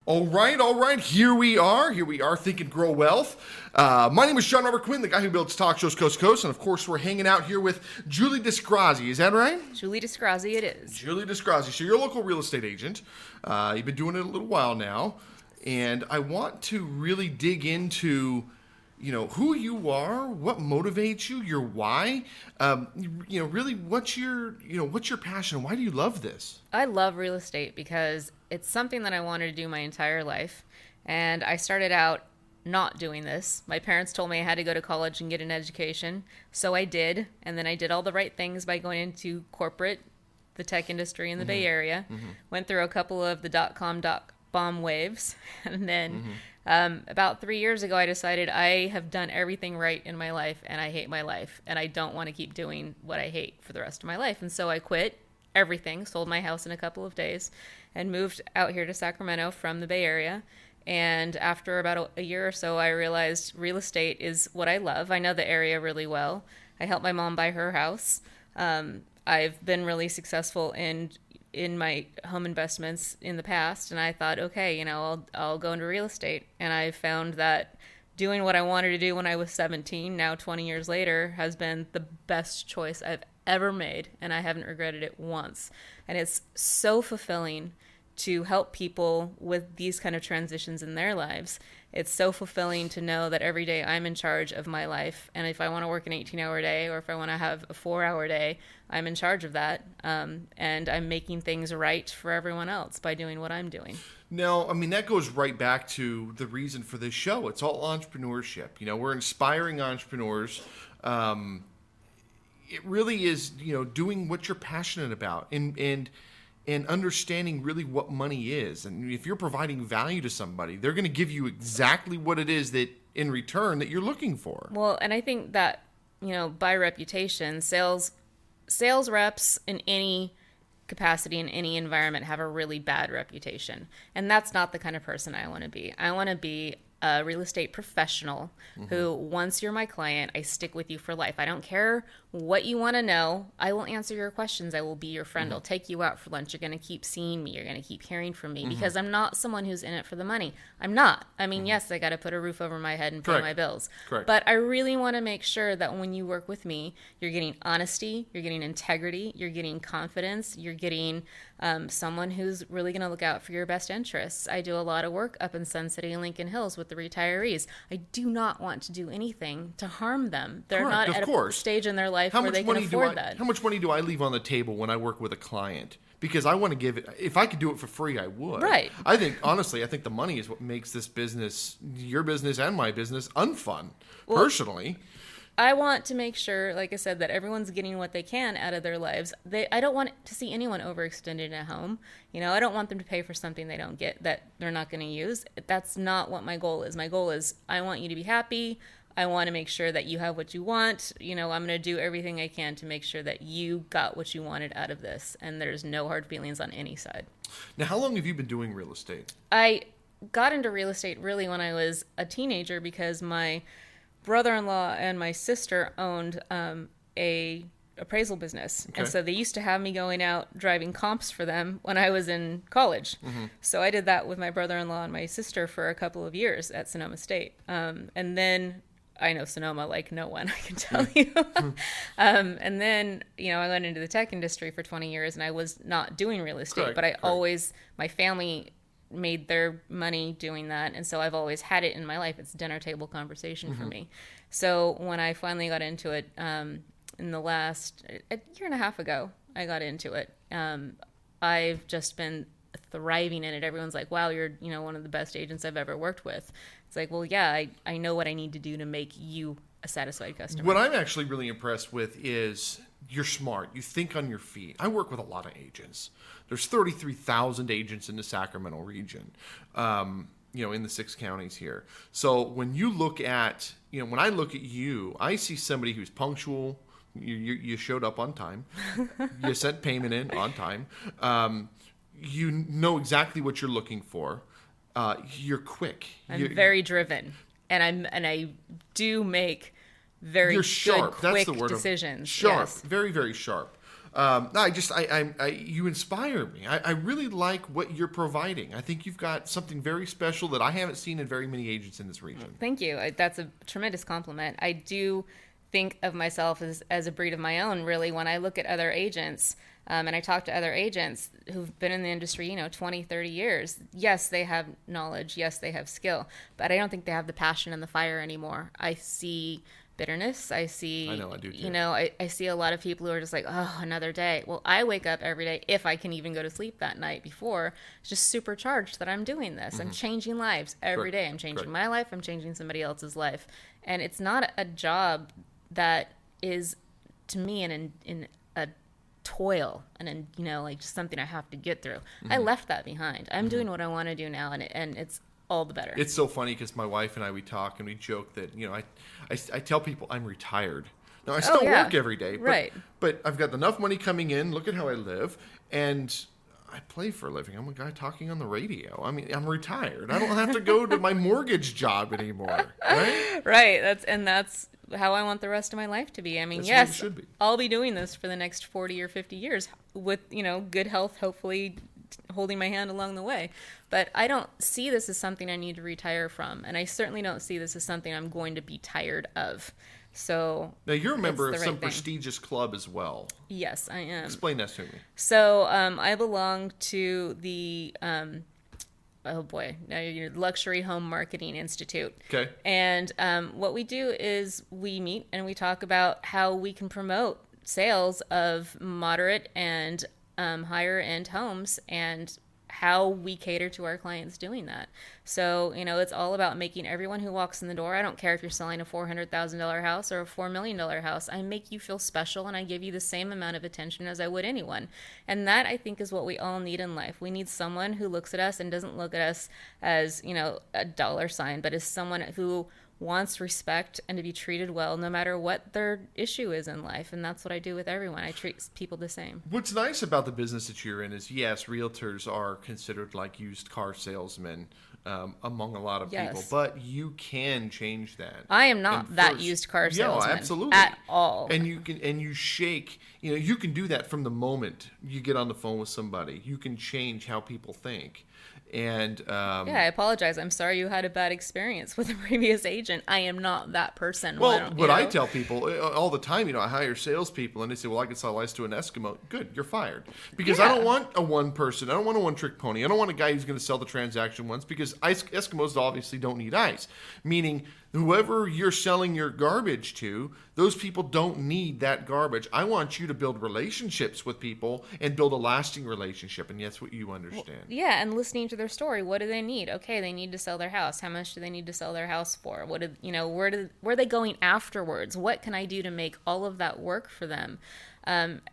All right. Here we are. Think and Grow Wealth. My name is Jon Robert Quinn, the guy who builds talk shows coast to coast. And of course, we're hanging out here with Julee Disgrazzi. Is that right? Julee Disgrazzi it is. Julee Disgrazzi. So you're a local real estate agent. You've been doing it a little while now. And I want to really dig into, who you are, what motivates you, your why. Really what's your passion? Why do you love this? I love real estate because it's something that I wanted to do my entire life. And I started out not doing this. My parents told me I had to go to college and get an education. So I did. And then I did all the right things by going into corporate, the tech industry in the Bay Area. Went through a couple of the dot-com, dot-bomb waves. And then about 3 years ago, I decided I have done everything right in my life and I hate my life. And I don't want to keep doing what I hate for the rest of my life. And so I quit everything, sold my house in a couple of days, and moved out here to Sacramento from the Bay Area. And after about a year or so, I realized real estate is what I love. I know the area really well. I helped my mom buy her house. I've been really successful in my home investments in the past, and I thought, okay, I'll go into real estate. And I found that doing what I wanted to do when I was 17, now 20 years later, has been the best choice I've ever made, and I haven't regretted it once. And it's so fulfilling to help people with these kind of transitions in their lives. It's so fulfilling to know that every day I'm in charge of my life, and if I want to work an 18-hour day or if I want to have a 4-hour day, I'm in charge of that, and I'm making things right for everyone else by doing what I'm doing. Now, that goes right back to the reason for this show. It's all entrepreneurship. We're inspiring entrepreneurs. It really is, doing what you're passionate about and understanding really what money is. And if you're providing value to somebody, they're going to give you exactly what it is that in return that you're looking for. Well, and I think that, by reputation, sales reps in any capacity in any environment have a really bad reputation. And that's not the kind of person I want to be. I want to be a real estate professional who, once you're my client, I stick with you for life. I don't care what you want to know. I will answer your questions. I will be your friend. I'll take you out for lunch. You're going to keep seeing me. You're going to keep hearing from me because I'm not someone who's in it for the money. I'm not. Yes, I got to put a roof over my head and pay my bills. Correct. But I really want to make sure that when you work with me, you're getting honesty, you're getting integrity, you're getting confidence, you're getting someone who's really going to look out for your best interests. I do a lot of work up in Sun City and Lincoln Hills with the retirees. I do not want to do anything to harm them. They're Correct, not at a stage in their life where they can afford that. How much money do I leave on the table when I work with a client? Because I want to give it. If I could do it for free, I would. Right. I think the money is what makes this business, your business and my business, unfun. Well, personally, I want to make sure, like I said, that everyone's getting what they can out of their lives. I don't want to see anyone overextended at home. I don't want them to pay for something they don't get, that they're not going to use. That's not what my goal is. My goal is I want you to be happy. I want to make sure that you have what you want. I'm going to do everything I can to make sure that you got what you wanted out of this, and there's no hard feelings on any side. Now, how long have you been doing real estate? I got into real estate really when I was a teenager because my brother-in-law and my sister owned a appraisal business. Okay. And so they used to have me going out driving comps for them when I was in college. So I did that with my brother-in-law and my sister for a couple of years at Sonoma State. And then I know Sonoma like no one, I can tell you. And then, I went into the tech industry for 20 years and I was not doing real estate, but my family made their money doing that, and so I've always had it in my life. It's dinner table conversation for me. So when I finally got into it in the last a year and a half ago, I got into it. I've just been thriving in it. Everyone's like, wow, you're one of the best agents I've ever worked with. It's like, well, yeah, I know what I need to do to make you a satisfied customer. What I'm actually really impressed with is you're smart. You think on your feet. I work with a lot of agents. There's 33,000 agents in the Sacramento region, in the 6 counties here. So when you look at, when I look at you, I see somebody who's punctual. You showed up on time. You sent payment in on time. You know exactly what you're looking for. You're quick. I'm very driven, and I do make very You're sharp. good, quick That's the word decisions. Sharp. Yes. Very, very sharp. You inspire me. I really like what you're providing. I think you've got something very special that I haven't seen in very many agents in this region. Thank you. That's a tremendous compliment. I do think of myself as a breed of my own, really, when I look at other agents. And I talk to other agents who've been in the industry, 20, 30 years. Yes, they have knowledge. Yes, they have skill. But I don't think they have the passion and the fire anymore. I see bitterness. I know, I do too. I see a lot of people who are just like, oh, another day. Well, I wake up every day, if I can even go to sleep that night before, just supercharged that I'm doing this. I'm changing lives every day. I'm changing my life. I'm changing somebody else's life. And it's not a job that is, to me, in a toil and like just something I have to get through. I left that behind. I'm doing what I want to do now, and it's all the better. It's so funny because my wife and I, we talk and we joke that, I tell people I'm retired. Now, I still work every day, but I've got enough money coming in. Look at how I live. And I play for a living. I'm a guy talking on the radio. I mean, I'm retired. I don't have to go to my mortgage job anymore, right? Right. That's how I want the rest of my life to be. I mean, That's yes, what it should be. I'll be doing this for the next 40 or 50 years with, good health, hopefully holding my hand along the way. But I don't see this as something I need to retire from. And I certainly don't see this as something I'm going to be tired of. So now you're a member of some prestigious club as well. Yes, I am. Explain that to me. So I belong to the Luxury Home Marketing Institute. Okay. And what we do is we meet and we talk about how we can promote sales of moderate and higher end homes and how we cater to our clients doing that. So, it's all about making everyone who walks in the door, I don't care if you're selling a $400,000 house or a $4 million house, I make you feel special and I give you the same amount of attention as I would anyone. And that, I think, is what we all need in life. We need someone who looks at us and doesn't look at us as, a dollar sign, but as someone who wants respect and to be treated well no matter what their issue is in life. And that's what I do with everyone. I treat people the same. What's nice about the business that you're in is, yes, realtors are considered like used car salesmen among a lot of people, but you can change that. I am not that used car salesman. Yeah, absolutely. At all. And you shake, you can do that from the moment you get on the phone with somebody. You can change how people think. And I apologize. I'm sorry you had a bad experience with a previous agent. I am not that person. Well, I tell people all the time, I hire salespeople and they say, well, I can sell ice to an Eskimo. Good, you're fired. Because I don't want a one person. I don't want a one trick pony. I don't want a guy who's going to sell the transaction once because Eskimos obviously don't need ice. Meaning whoever you're selling your garbage to, those people don't need that garbage. I want you to build relationships with people and build a lasting relationship, and that's what you understand. Well, and listening to their story. What do they need? Okay, they need to sell their house. How much do they need to sell their house for? Where are they going afterwards? What can I do to make all of that work for them?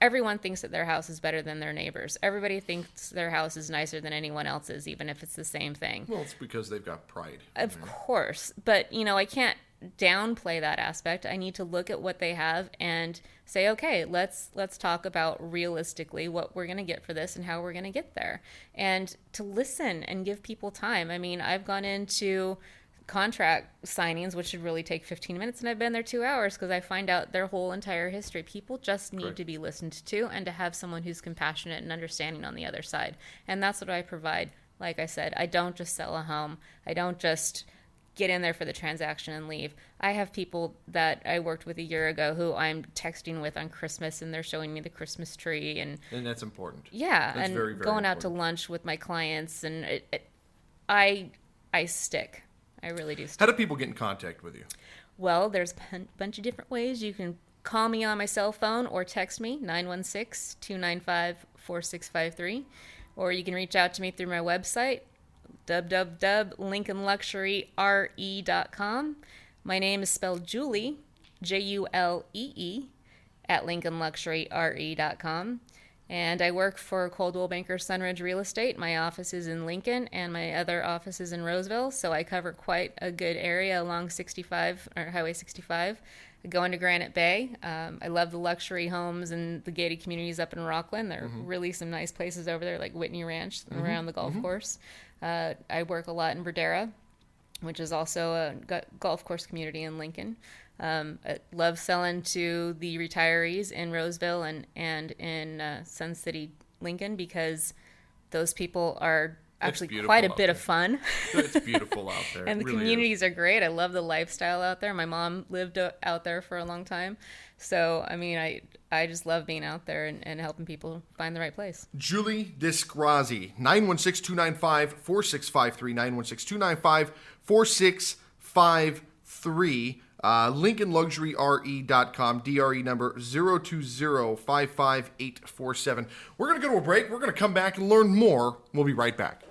Everyone thinks that their house is better than their neighbors. Everybody thinks their house is nicer than anyone else's, even if it's the same thing. Well, it's because they've got pride. Of course. But, I can't downplay that aspect. I need to look at what they have and say, okay, let's talk about realistically what we're going to get for this and how we're going to get there. And to listen and give people time. I mean, I've gone into contract signings, which should really take 15 minutes, and I've been there 2 hours because I find out their whole entire history. People just need to be listened to and to have someone who's compassionate and understanding on the other side. And that's what I provide. Like I said, I don't just sell a home. I don't just get in there for the transaction and leave. I have people that I worked with a year ago who I'm texting with on Christmas, and they're showing me the Christmas tree. And that's important. Yeah, that's and very, very going important. out to lunch with my clients, and I stick. I really do stick. How do people get in contact with you? Well, there's a bunch of different ways. You can call me on my cell phone or text me, 916-295-4653. Or you can reach out to me through my website, www.lincolnluxuryre.com. My name is spelled Julee, Julee, at lincolnluxuryre.com. And I work for Coldwell Banker Sunridge Real Estate. My office is in Lincoln, and my other office is in Roseville, so I cover quite a good area along 65, or Highway 65. I go into Granite Bay. I love the luxury homes and the gated communities up in Rockland. There are really some nice places over there, like Whitney Ranch around the golf course. I work a lot in Verdera. which is also a golf course community in Lincoln. I love selling to the retirees in Roseville and in Sun City, Lincoln, because those people are actually quite a bit of fun. It's beautiful out there. And the really communities are great. I love the lifestyle out there. My mom lived out there for a long time. So, I mean, I just love being out there and helping people find the right place. Julee Disgrazzi, 916-295-4653, 916-295-4653. LincolnLuxuryRE.com, DRE number 020-55847. We're going to go to a break. We're going to come back and learn more. We'll be right back.